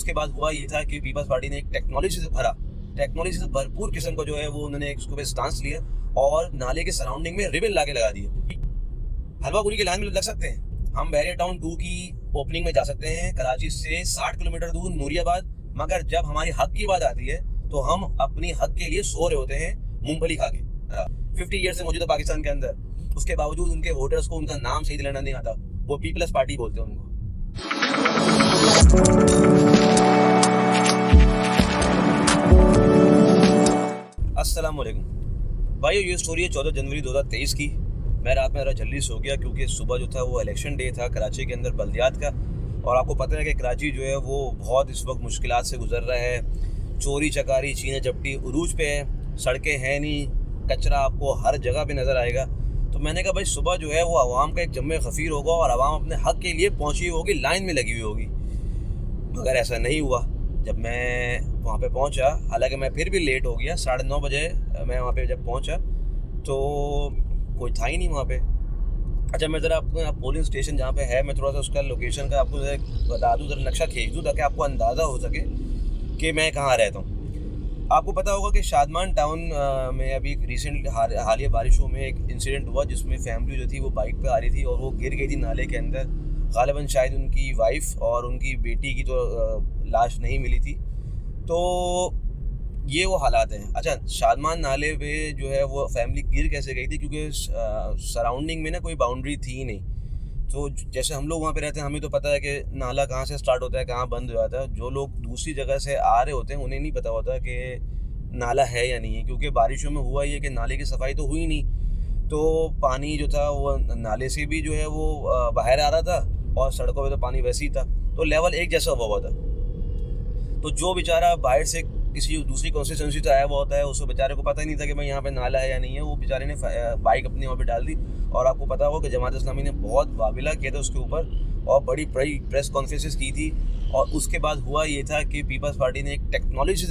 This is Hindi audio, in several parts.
उसके बाद हुआ ये था कि पीपल्स पार्टी ने एक टेक्नोलॉजी से भरपूर किस्म का जो है वो उन्होंने उसको पे स्टांस लिया और नाले के सराउंडिंग में रिबन ला के लगा दिए। हलवा पूरी की लाइन में लग सकते हैं, हम बैरियर टाउन 2 की ओपनिंग में जा सकते हैं कराची से 60 किलोमीटर दूर नूरियाबाद, मगर जब हमारी हक की बात आती है तो हम अपनी हक के लिए सो रहे होते हैं मूंगफली खा के। 50 ईयर से मौजूद है पाकिस्तान के अंदर, उसके बावजूद उनके वोटर्स को उनका नाम सही दिलाना नहीं आता, वो पीपल्स पार्टी बोलते हैं उनको। अस्सलाम वालेकुम भाइयों, ये स्टोरी है 14 जनवरी 2023 की। मैं रात में ज़रा जल्दी सो गया क्योंकि सुबह जो था वो इलेक्शन डे था कराची के अंदर बल्दियात का, और आपको पता है कि कराची जो है वो बहुत इस वक्त मुश्किलात से गुजर रहा है। चोरी चकारी चीना चपटी उरूज पे है, सड़कें हैं नहीं, कचरा आपको हर जगह पे नज़र आएगा। तो मैंने कहा भाई सुबह जो है वो आवाम का एक जम्मे खफीर होगा और आवाम अपने हक़ के लिए पहुँची होगी, लाइन में लगी हुई होगी, मगर ऐसा नहीं हुआ। जब मैं वहाँ पे पहुँचा, हालांकि मैं फिर भी लेट हो गया, 9:30 बजे मैं वहाँ पे जब पहुँचा तो कोई था ही नहीं वहाँ पे। अच्छा, मैं ज़रा आपको पोलिंग स्टेशन जहाँ पे है, मैं थोड़ा सा उसका लोकेशन का आपको बता दूँ, ज़रा नक्शा खींच दूँ ताकि आपको अंदाज़ा हो सके कि मैं कहाँ रहता हूँ। आपको पता होगा कि शादमान टाउन में अभी रिसेंट हालिया बारिशों में एक इंसिडेंट हुआ जिसमें फैमिली जो थी वो बाइक पे आ रही थी और वो गिर गई थी नाले के अंदर। गालिबन शायद उनकी वाइफ और उनकी बेटी की तो लाश नहीं मिली थी। तो ये वो हालात हैं। अच्छा, शादमान नाले पे जो है वो फैमिली गिर कैसे गई थी, क्योंकि सराउंडिंग में ना कोई बाउंड्री थी ही नहीं। तो जैसे हम लोग वहाँ पे रहते हैं, हमें तो पता है कि नाला कहाँ से स्टार्ट होता है, कहाँ बंद हो जाता है। जो लोग दूसरी जगह से आ रहे होते हैं उन्हें नहीं पता होता कि नाला है या नहीं है, क्योंकि बारिशों में हुआ ये कि नाले की सफाई तो हुई नहीं, तो पानी जो था वो नाले से भी जो है वो बाहर आ रहा था और सड़कों पे तो पानी वैसे ही था, तो लेवल एक जैसा हुआ था। तो जो बेचारा बाहर से किसी दूसरी कॉन्स्टिट्यूंसी से आया हुआ होता है, उसको बेचारे को पता ही नहीं था कि भाई यहाँ पे नाला है या नहीं है। वो बेचारे ने बाइक अपनी वहाँ पे डाल दी, और आपको पता होगा कि जमात इस्लामी ने बहुत वाबिला किया था उसके ऊपर और बड़ी प्रेस कॉन्फ्रेंसेस की थी। और उसके बाद हुआ ये था कि पीपल्स पार्टी ने एक टेक्नोलॉजी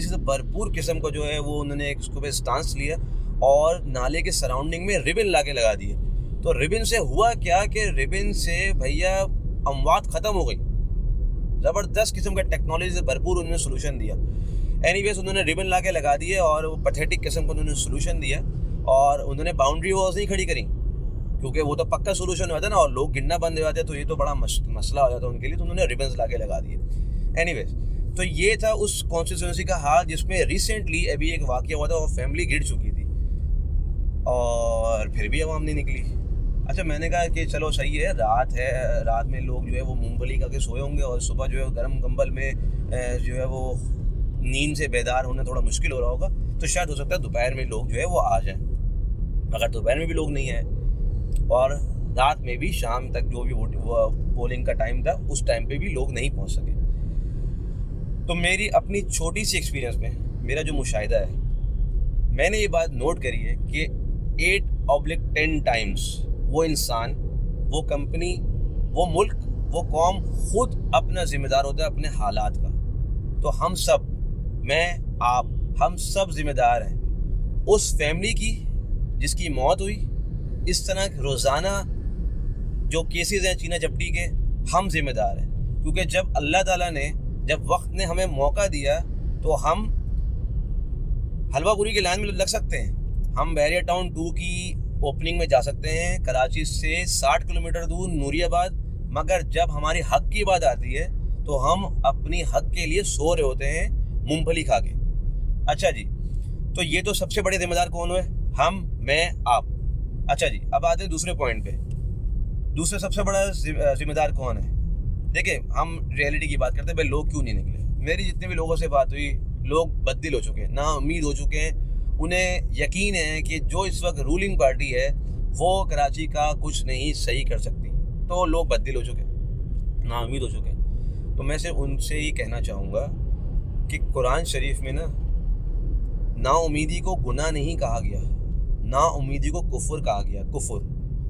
से भरपूर किस्म का जो है वो उन्होंने एक उसको पे स्टांस लिया और नाले के सराउंडिंग में रिबन ला के लगा दिए। तो रिबन से हुआ क्या कि रिबन से भैया अमवात ख़त्म हो गई। ज़बरदस्त किस्म का टेक्नोलॉजी से भरपूर उन्होंने सोल्यूशन दिया। एनीवेज, उन्होंने रिबन ला के लगा दिए और वो पैथेटिक किस्म का उन्होंने सोल्यूशन दिया, और उन्होंने बाउंड्री वॉल्स नहीं खड़ी करी, क्योंकि वो तो पक्का सोल्यूशन होता है ना, और लोग गिरना बंद हो जाते तो ये तो बड़ा मसला हो जाता उनके लिए। तो उन्होंने रिबन्स ला के लगा दिए। एनीवेज, तो ये था उस कॉन्स्टिट्यूंसी का हाल जिसमें रिसेंटली अभी एक वाक़या हुआ था और फैमिली गिर चुकी थी और फिर भी आवाम नहीं निकली। अच्छा, मैंने कहा कि चलो सही है, रात में लोग जो है वो मूंगफली खा के सोए होंगे और सुबह जो है गर्म कंबल में जो है वो नींद से बेदार होना थोड़ा मुश्किल हो रहा होगा, तो शायद हो सकता है दोपहर में लोग जो है वो आ जाएं। अगर दोपहर में भी लोग नहीं आए और रात में भी शाम तक जो भी पोलिंग का टाइम था उस टाइम पे भी लोग नहीं पहुंच सके, तो मेरी अपनी छोटी सी एक्सपीरियंस में मेरा जो मुशाहिदा है, मैंने ये बात नोट करी है कि 8/10 टाइम्स वो इंसान, वो कंपनी, वो मुल्क, वो कौम खुद अपना जिम्मेदार होता है अपने हालात का। तो हम सब, मैं, आप, हम सब जिम्मेदार हैं उस फैमिली की जिसकी मौत हुई। इस तरह रोज़ाना जो केसेस हैं चीना चपटी के, हम जिम्मेदार हैं, क्योंकि जब अल्लाह ताला ने, जब वक्त ने हमें मौका दिया तो हम हलवा पूरी की लाइन में लग सकते हैं। हम बैरियर टाउन 2 की ओपनिंग में जा सकते हैं कराची से 60 किलोमीटर दूर नूरियाबाद, मगर जब हमारी हक की बात आती है तो हम अपनी हक के लिए सो रहे होते हैं मूंगफली खा के। अच्छा जी, तो ये तो सबसे बड़े जिम्मेदार कौन हुए? हम, मैं, आप। अच्छा जी, अब आते हैं दूसरे पॉइंट पे। दूसरा सबसे बड़ा जिम्मेदार कौन है? देखिए, हम रियलिटी की बात करते हैं, भाई लोग क्यों नहीं निकले। मेरी जितने भी लोगों से बात हुई, लोग बददिल हो चुके हैं, ना उम्मीद हो चुके हैं। उन्हें यकीन है कि जो इस वक्त रूलिंग पार्टी है वो कराची का कुछ नहीं सही कर सकती, तो लोग बददिल हो चुके हैं, ना उम्मीद हो चुके हैं। तो मैं सिर्फ उनसे ही कहना चाहूँगा कि कुरान शरीफ में ना उम्मीदी को गुनाह नहीं कहा गया, ना उम्मीदी को कुफ्र कहा गया, कुफ्र,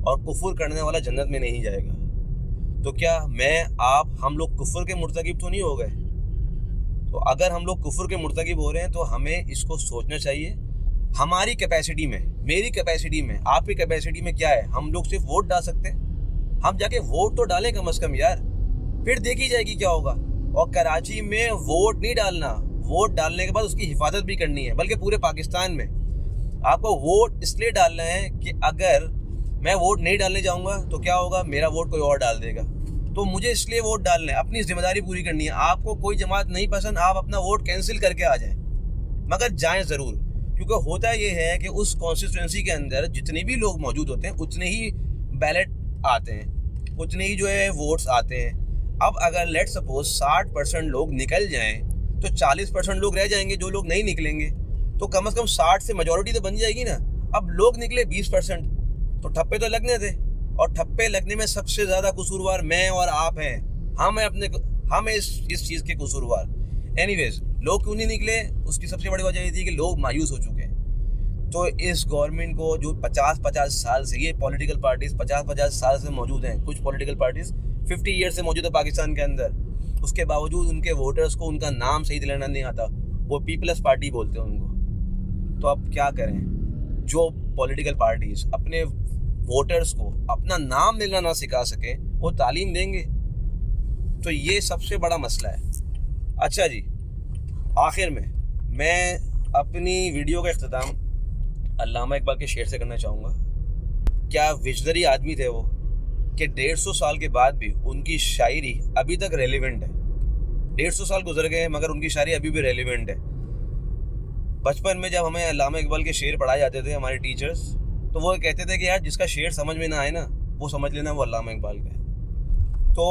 और कुफ्र करने वाला जन्नत में नहीं जाएगा। तो क्या मैं, आप, हम लोग कुफ्र के मुर्तकिब तो नहीं हो गए? तो अगर हम लोग कुफ्र के मुर्तकिब हो रहे हैं तो हमें इसको सोचना चाहिए। हमारी कैपेसिटी में, मेरी कैपेसिटी में, आपकी कैपेसिटी में क्या है? हम लोग सिर्फ वोट डाल सकते हैं। हम जाके वोट तो डालें कम से कम यार, फिर देखी जाएगी क्या होगा। और कराची में वोट नहीं डालना, वोट डालने के बाद उसकी हिफाजत भी करनी है, बल्कि पूरे पाकिस्तान में आपको वोट इसलिए डालना है कि अगर मैं वोट नहीं डालने जाऊंगा तो क्या होगा, मेरा वोट कोई और डाल देगा। तो मुझे इसलिए वोट डालना है, अपनी जिम्मेदारी पूरी करनी है। आपको कोई जमात नहीं पसंद, आप अपना वोट कैंसिल करके आ जाएं, मगर जाएं ज़रूर, क्योंकि होता ये है कि उस कॉन्स्टिट्यूंसी के अंदर जितने भी लोग मौजूद होते हैं उतने ही बैलेट आते हैं, उतने ही जो है वोट्स आते हैं। अब अगर लेट सपोज 60% लोग निकल जाएं तो 40% लोग रह जाएंगे जो लोग नहीं निकलेंगे, तो कम से कम 60 से मेजॉरिटी तो बन जाएगी ना। अब लोग निकले 20%, तो ठप्पे तो लगने थे, और ठप्पे लगने में सबसे ज़्यादा कसूरवार मैं और आप हैं। हम इस चीज़ के कसूरवार। एनीवेज, लोग क्यों नहीं निकले, उसकी सबसे बड़ी वजह ये थी कि लोग मायूस हो चुके हैं। तो इस गवर्नमेंट को जो 50-50 साल से, ये पॉलिटिकल पार्टीज 50-50 साल से मौजूद हैं, कुछ पॉलिटिकल पार्टीज 50 ईयर से मौजूद है पाकिस्तान के अंदर, उसके बावजूद उनके वोटर्स को उनका नाम सही दिलाना नहीं आता, वो पीपल्स पार्टी बोलते हैं उनको। तो अब क्या करें, जो पॉलिटिकल पार्टीज अपने वोटर्स को अपना नाम लेना ना सिखा सके, वो तालीम देंगे? तो ये सबसे बड़ा मसला है। अच्छा जी, आखिर में मैं अपनी वीडियो का इख्तिताम अल्लामा इकबाल के शेर से करना चाहूँगा। क्या विजनरी आदमी थे वो, कि 150 साल के बाद भी उनकी शायरी अभी तक रेलिवेंट है। 150 साल गुजर गए हैं मगर उनकी शायरी अभी भी रेलिवेंट है। बचपन में जब हमें अल्लामा इकबाल के शेर पढ़ाए जाते थे हमारे टीचर्स, तो वो कहते थे कि यार जिसका शेर समझ में ना आए ना, वो समझ लेना वो अल्लामा इकबाल का है। तो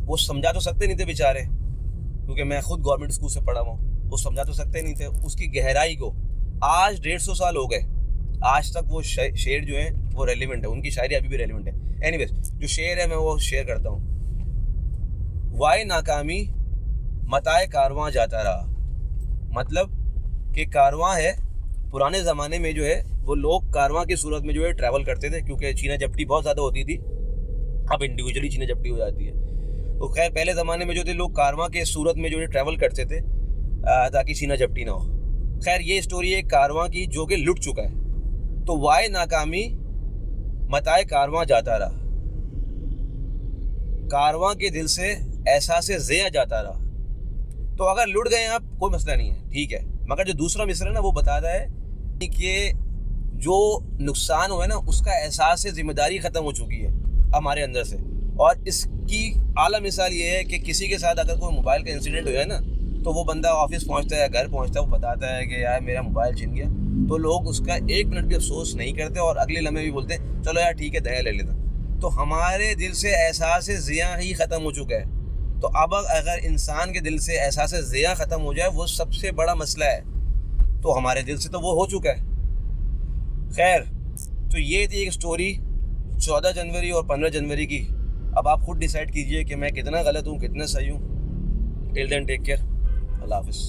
वो समझा तो सकते नहीं थे बेचारे, क्योंकि मैं खुद गवर्नमेंट स्कूल से पढ़ा हुआ हूँ, वो समझा तो सकते नहीं थे उसकी गहराई को। आज 150 साल हो गए, आज तक वो शेर जो है वो रेलिवेंट है, उनकी शायरी अभी भी रेलिवेंट है। एनीवेज, जो शेर है मैं वो शेयर करता हूँ। वाई नाकामी मताए कारवां जाता रहा, मतलब कि कारवां है, पुराने ज़माने में जो है वो लोग कारवां की सूरत में जो है ट्रैवल करते थे, क्योंकि चीना झपटी बहुत ज़्यादा होती थी, अब इंडिविजुअली चीना झपटी हो जाती है। तो खैर पहले ज़माने में जो थे लोग कारवां के सूरत में जो है ट्रैवल करते थे ताकि चीना झपटी ना हो। खैर ये स्टोरी है कारवां की जो कि लुट चुका है। तो वाई नाकामी मताए कारवां जाता रहा, कारवां के दिल से एहसास ज़िया जाता रहा। तो अगर लुट गए आप कोई मसला नहीं है, ठीक है, मगर जो दूसरा मिसरा है ना वो बताता है कि जो नुकसान हुआ है ना उसका एहसास से जिम्मेदारी ख़त्म हो चुकी है हमारे अंदर से। और इसकी आला मिसाल ये है कि किसी के साथ अगर कोई मोबाइल का इंसिडेंट हो जाए ना, तो वो बंदा ऑफिस पहुंचता है, घर पहुंचता है, वो बताता है कि यार मेरा मोबाइल छिन गया, तो लोग उसका 1 मिनट भी अफसोस नहीं करते और अगले लम्हे भी बोलते हैं चलो यार ठीक है दया ले लेता। तो हमारे दिल से एहसास ज़िया ही ख़त्म हो चुका है। तो अब अगर इंसान के दिल से एहसास ज़िया ख़त्म हो जाए, वो सबसे बड़ा मसला है। तो हमारे दिल से तो वो हो चुका है। खैर, तो ये थी एक स्टोरी 14 जनवरी और 15 जनवरी की। अब आप खुद डिसाइड कीजिए कि मैं कितना गलत हूँ, कितना सही हूँ। टिल देन टेक केयर, अल्लाह हाफ़िज़।